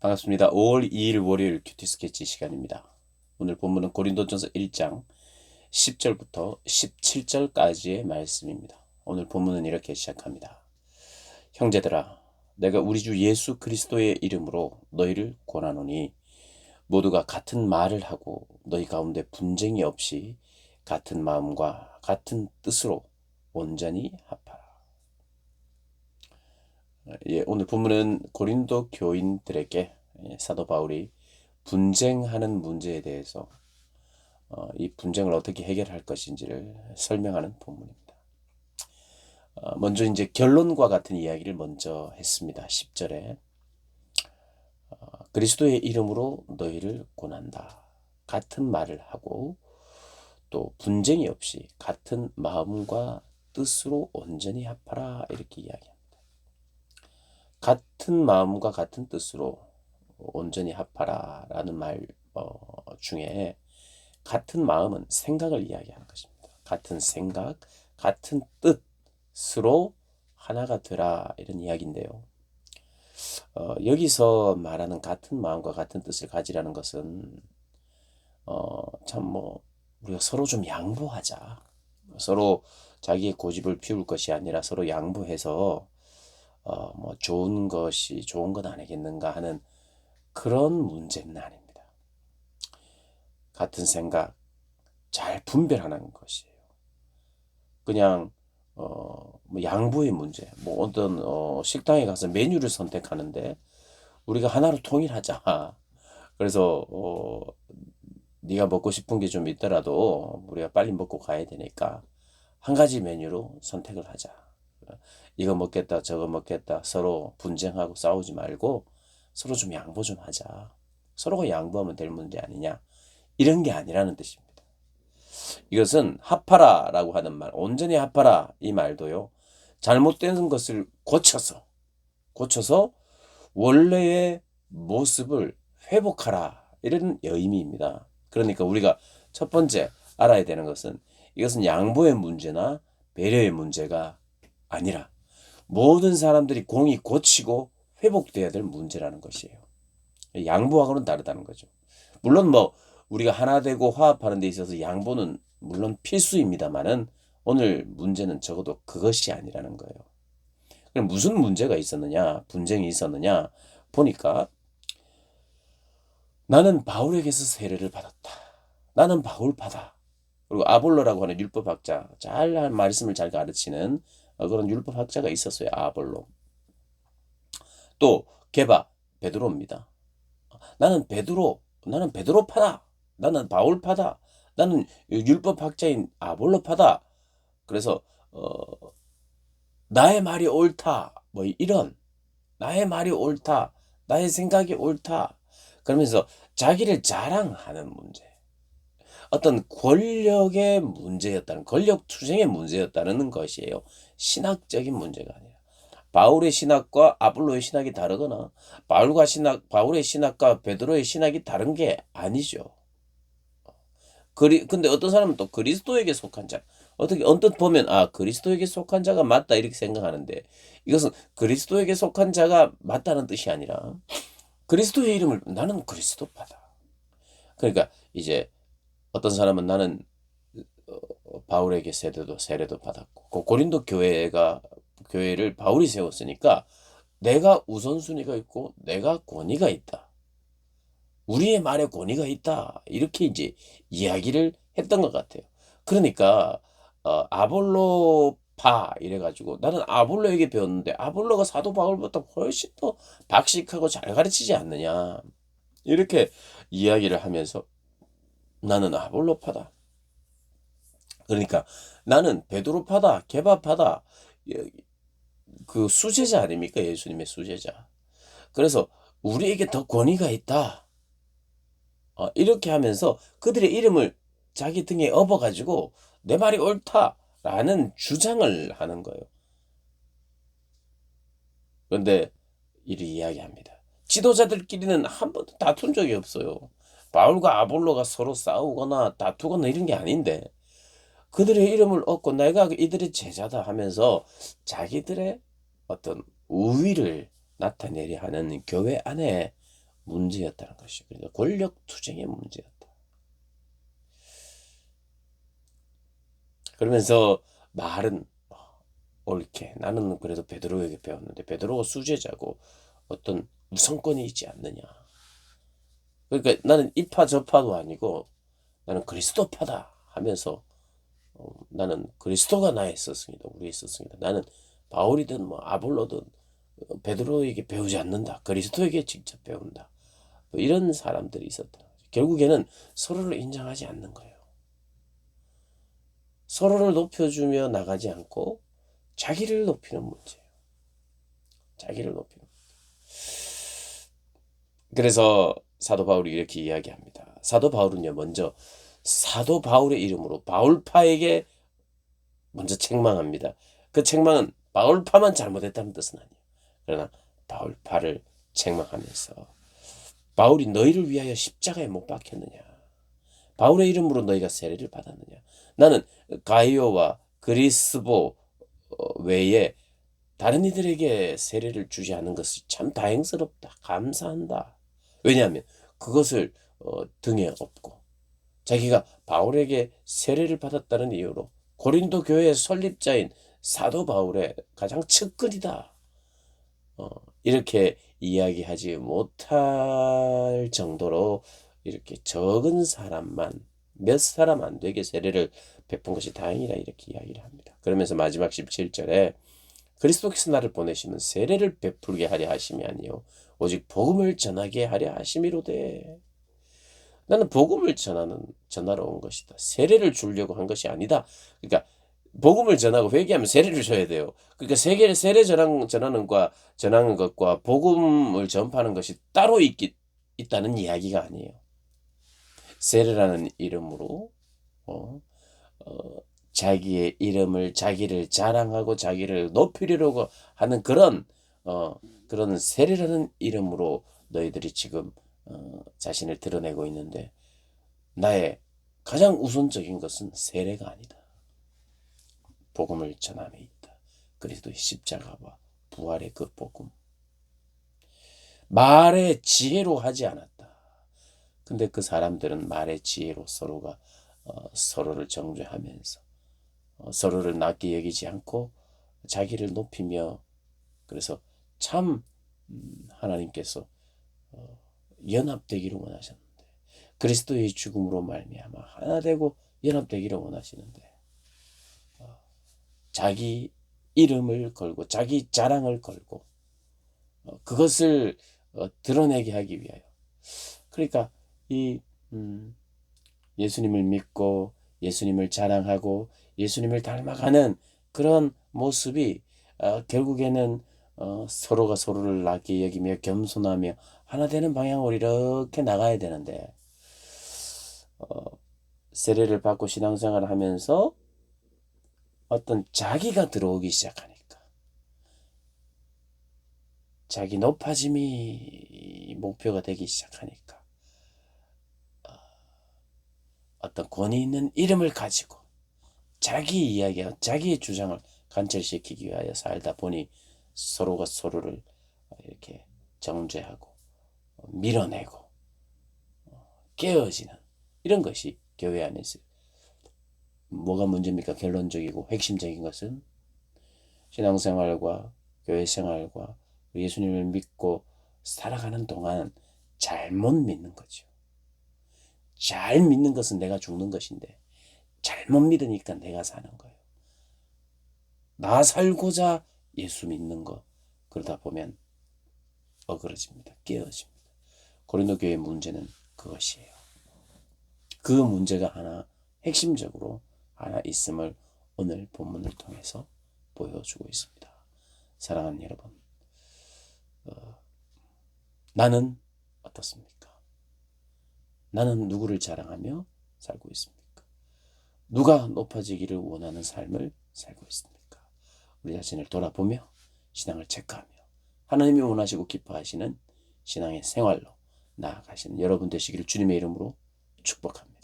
반갑습니다. 5월 2일 월요일 큐티 스케치 시간입니다. 오늘 본문은 고린도전서 1장 10절부터 17절까지의 말씀입니다. 오늘 본문은 이렇게 시작합니다. 형제들아, 내가 우리 주 예수 그리스도의 이름으로 너희를 권하노니 모두가 같은 말을 하고 너희 가운데 분쟁이 없이 같은 마음과 같은 뜻으로 온전히 합하라. 오늘 본문은 고린도 교인들에게 사도 바울이 분쟁하는 문제에 대해서 이 분쟁을 어떻게 해결할 것인지를 설명하는 본문입니다. 먼저 이제 결론과 같은 이야기를 먼저 했습니다. 10절에 그리스도의 이름으로 너희를 권한다. 같은 말을 하고 또 분쟁이 없이 같은 마음과 뜻으로 온전히 합하라 이렇게 이야기합니다. 같은 마음과 같은 뜻으로 온전히 합하라 라는 말 중에 같은 마음은 생각을 이야기하는 것입니다. 같은 생각, 같은 뜻으로 하나가 되라 이런 이야기인데요. 여기서 말하는 같은 마음과 같은 뜻을 가지라는 것은 우리가 서로 좀 양보하자. 서로 자기의 고집을 피울 것이 아니라 서로 양보해서 좋은 것이 좋은 것 아니겠는가 하는 그런 문제는 아닙니다. 같은 생각 잘 분별하는 것이에요. 그냥 양보의 문제. 어떤 식당에 가서 메뉴를 선택하는데 우리가 하나로 통일하자. 그래서 네가 먹고 싶은 게 좀 있더라도 우리가 빨리 먹고 가야 되니까 한 가지 메뉴로 선택을 하자. 이거 먹겠다, 저거 먹겠다. 서로 분쟁하고 싸우지 말고 서로 좀 양보 좀 하자. 서로가 양보하면 될 문제 아니냐. 이런 게 아니라는 뜻입니다. 이것은 합하라라고 하는 말, 온전히 합하라 이 말도요. 잘못된 것을 고쳐서 원래의 모습을 회복하라 이런 의미입니다. 그러니까 우리가 첫 번째 알아야 되는 것은 이것은 양보의 문제나 배려의 문제가 아니라 모든 사람들이 공이 고치고 회복돼야 될 문제라는 것이에요. 양보하고는 다르다는 거죠. 물론 우리가 하나 되고 화합하는 데 있어서 양보는 물론 필수입니다만은 오늘 문제는 적어도 그것이 아니라는 거예요. 그럼 무슨 문제가 있었느냐, 분쟁이 있었느냐 보니까 나는 바울에게서 세례를 받았다. 나는 바울파다. 그리고 아볼로라고 하는 율법학자, 잘 말씀을 잘 가르치는 그런 율법학자가 있었어요. 아볼로. 또 게바, 베드로입니다. 나는 베드로파다. 나는 바울파다. 나는 율법학자인 아볼로파다. 그래서 나의 말이 옳다. 이런 나의 말이 옳다. 나의 생각이 옳다. 그러면서 자기를 자랑하는 문제. 어떤 권력의 문제였다는, 권력 투쟁의 문제였다는 것이에요. 신학적인 문제가 아니라. 바울의 신학과 아볼로의 신학이 다르거나 바울의 신학과 베드로의 신학이 다른 게 아니죠. 근데 어떤 사람은 또 그리스도에게 속한 자, 어떻게 언뜻 보면 그리스도에게 속한 자가 맞다 이렇게 생각하는데 이것은 그리스도에게 속한 자가 맞다는 뜻이 아니라 그리스도의 이름을 나는 그리스도파다. 그러니까 이제 어떤 사람은 나는 바울에게 세례도 받았고 고린도 교회를 바울이 세웠으니까 내가 우선순위가 있고 내가 권위가 있다. 우리의 말에 권위가 있다. 이렇게 이제 이야기를 했던 것 같아요. 그러니까 아볼로파 이래가지고 나는 아볼로에게 배웠는데 아볼로가 사도 바울보다 훨씬 더 박식하고 잘 가르치지 않느냐. 이렇게 이야기를 하면서 나는 아볼로파다. 그러니까 나는 베드로파다, 게바파다. 그 수제자 아닙니까? 예수님의 수제자. 그래서 우리에게 더 권위가 있다. 이렇게 하면서 그들의 이름을 자기 등에 업어가지고 내 말이 옳다라는 주장을 하는 거예요. 그런데 이리 이야기합니다. 지도자들끼리는 한 번도 다툰 적이 없어요. 바울과 아볼로가 서로 싸우거나 다투거나 이런 게 아닌데 그들의 이름을 얻고 내가 이들의 제자다 하면서 자기들의 어떤 우위를 나타내려 하는 교회 안에 문제였다는 것이죠. 그러니까 권력 투쟁의 문제였다. 그러면서 말은 옳게 나는 그래도 베드로에게 배웠는데 베드로가 수제자고 어떤 우선권이 있지 않느냐. 그러니까 나는 이파 저파도 아니고 나는 그리스도파다 하면서 나는 그리스도가 나의 스승이다. 우리의 스승이다. 나는 바울이든 뭐 아볼로든 베드로에게 배우지 않는다. 그리스도에게 직접 배운다. 뭐 이런 사람들이 있었다. 결국에는 서로를 인정하지 않는 거예요. 서로를 높여주며 나가지 않고 자기를 높이는 문제예요. 자기를 높이는 문제. 그래서 사도 바울이 이렇게 이야기합니다. 사도 바울은요, 먼저 사도 바울의 이름으로 바울파에게 먼저 책망합니다. 그 책망은 바울파만 잘못했다는 뜻은 아니에요. 그러나 바울파를 책망하면서 바울이 너희를 위하여 십자가에 못 박혔느냐? 바울의 이름으로 너희가 세례를 받았느냐? 나는 가이오와 그리스보 외에 다른 이들에게 세례를 주지 않은 것이 참 다행스럽다. 감사한다. 왜냐하면 그것을 등에 업고 자기가 바울에게 세례를 받았다는 이유로 고린도 교회의 설립자인 사도 바울의 가장 측근이다. 이렇게 이야기하지 못할 정도로 이렇게 적은 사람만 몇 사람 안 되게 세례를 베푼 것이 다행이다 이렇게 이야기를 합니다. 그러면서 마지막 17절에 그리스도께서 나를 보내시면 세례를 베풀게 하려 하심이 아니요 오직 복음을 전하게 하려 하심이로되. 나는 복음을 전하러 온 것이다. 세례를 주려고 한 것이 아니다. 그러니까 복음을 전하고 회개하면 세례를 줘야 돼요. 그러니까 세례 전하는 것과 복음을 전파하는 것이 따로 있다는 이야기가 아니에요. 세례라는 이름으로 자기의 이름을 자기를 자랑하고 자기를 높이려고 하는 그런 세례라는 이름으로 너희들이 지금 자신을 드러내고 있는데 나의 가장 우선적인 것은 세례가 아니다. 복음을 전함에 있다. 그리스도의 십자가와 부활의 그 복음. 말의 지혜로 하지 않았다. 근데 그 사람들은 말의 지혜로 서로를 정죄하면서 서로를 낮게 여기지 않고 자기를 높이며 그래서 참 하나님께서 연합되기를 원하셨는데 그리스도의 죽음으로 말미암아 하나 되고 연합되기를 원하시는데 자기 이름을 걸고 자기 자랑을 걸고 그것을 드러내게 하기 위하여 그러니까 이 예수님을 믿고 예수님을 자랑하고 예수님을 닮아가는 그런 모습이 결국에는 서로가 서로를 낮게 여기며 겸손하며 하나 되는 방향으로 이렇게 나가야 되는데 세례를 받고 신앙생활을 하면서 어떤 자기가 들어오기 시작하니까 자기 높아짐이 목표가 되기 시작하니까 어떤 권위 있는 이름을 가지고 자기 이야기와 자기의 주장을 관철시키기 위하여 살다 보니 서로가 서로를 이렇게 정죄하고 밀어내고 깨어지는 이런 것이 교회 안에 있어요. 뭐가 문제입니까? 결론적이고 핵심적인 것은 신앙생활과 교회생활과 예수님을 믿고 살아가는 동안 잘못 믿는 거죠. 잘 믿는 것은 내가 죽는 것인데 잘못 믿으니까 내가 사는 거예요. 나 살고자 예수 믿는 거 그러다 보면 어그러집니다. 깨어집니다. 고린도 교회의 문제는 그것이에요. 그 문제가 하나 핵심적으로 하나 있음을 오늘 본문을 통해서 보여주고 있습니다. 사랑하는 여러분, 나는 어떻습니까? 나는 누구를 자랑하며 살고 있습니까? 누가 높아지기를 원하는 삶을 살고 있습니까? 우리 자신을 돌아보며 신앙을 체크하며 하나님이 원하시고 기뻐하시는 신앙의 생활로 나아가시는 여러분 되시기를 주님의 이름으로 축복합니다.